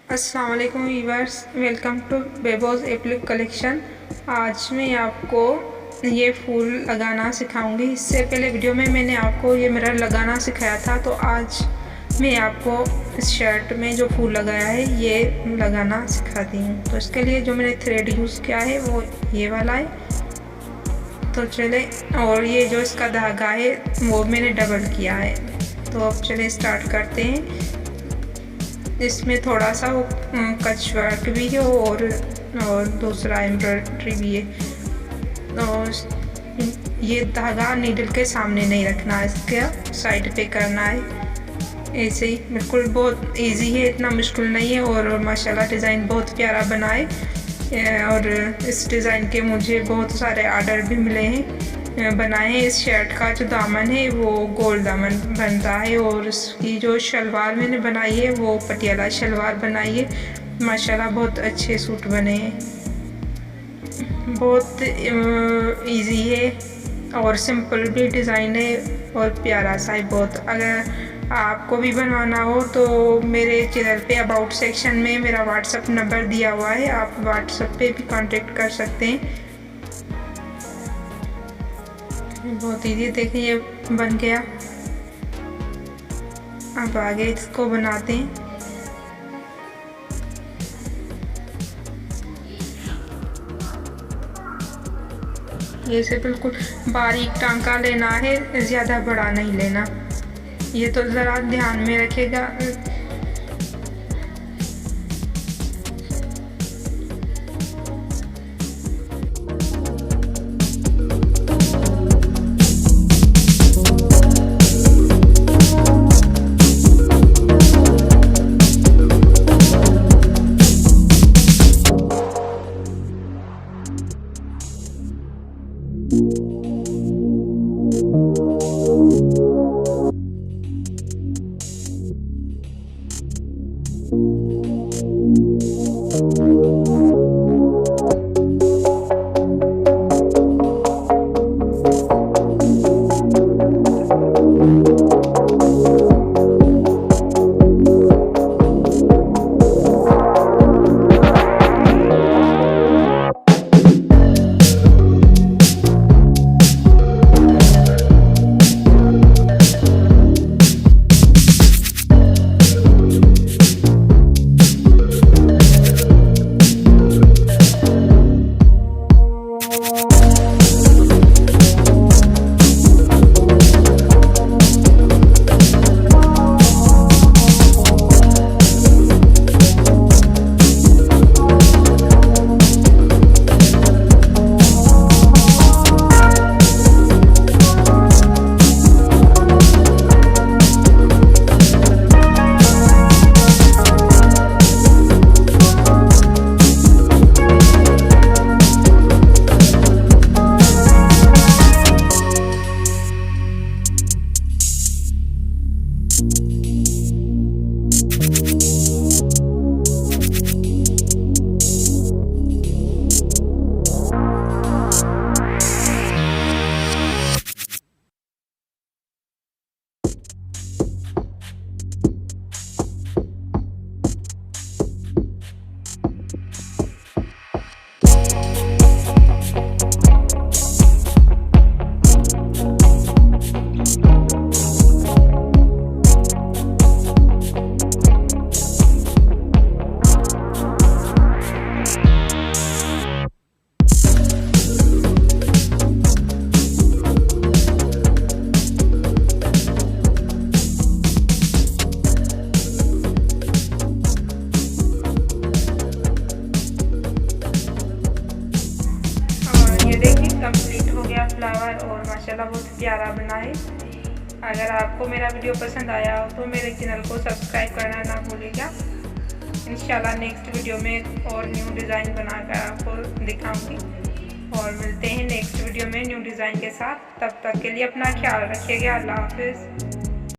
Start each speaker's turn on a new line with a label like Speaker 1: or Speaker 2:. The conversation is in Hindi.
Speaker 1: अस्सलाम वालेकुम व्यूअर्स, वेलकम टू बेबोस एप्लिक कलेक्शन। आज मैं आपको ये फूल लगाना सिखाऊंगी। इससे पहले वीडियो में मैंने आपको ये मिरर लगाना सिखाया था, तो आज मैं आपको इस शर्ट में जो फूल लगाया है ये लगाना सिखाती हूँ। तो इसके लिए जो मैंने थ्रेड यूज़ किया है वो ये वाला है। तो चले, और ये जो इसका धागा है वो मैंने डबल किया है। तो अब चले स्टार्ट करते हैं। इसमें थोड़ा सा वो कच वर्क भी है और दूसरा एम्ब्रॉयडरी भी है। तो ये धागा नीडल के सामने नहीं रखना है, इसके साइड पे करना है ऐसे ही। बिल्कुल बहुत इजी है, इतना मुश्किल नहीं है। और माशाल्लाह डिज़ाइन बहुत प्यारा बना है और इस डिज़ाइन के मुझे बहुत सारे ऑर्डर भी मिले हैं। बनाए हैं। इस शर्ट का जो दामन है वो गोल दामन बनता है और इसकी जो शलवार मैंने बनाई है वो पटियाला शलवार बनाई है। माशाल्लाह बहुत अच्छे सूट बने हैं। बहुत इजी है और सिंपल भी डिज़ाइन है और प्यारा सा है बहुत। अगर आपको भी बनवाना हो तो मेरे चैनल पे अबाउट सेक्शन में मेरा व्हाट्सअप नंबर दिया हुआ है, आप व्हाट्सअप पे भी कांटेक्ट कर सकते हैं। बहुत इजी, देखिए ये बन गया। अब आगे इसको बनाते हैं। ये से बिल्कुल बारीक टांका लेना है, ज़्यादा बड़ा नहीं लेना। ये तो ज़रा ध्यान में रखिएगा। कंप्लीट हो गया फ्लावर और माशाल्लाह बहुत प्यारा बना है। अगर आपको मेरा वीडियो पसंद आया हो तो मेरे चैनल को सब्सक्राइब करना ना भूलिएगा। इंशाल्लाह नेक्स्ट वीडियो में और न्यू डिज़ाइन बनाकर आपको दिखाऊंगी और मिलते हैं नेक्स्ट वीडियो में न्यू डिज़ाइन के साथ। तब तक के लिए अपना ख्याल रखिएगा। अल्लाह हाफिज़।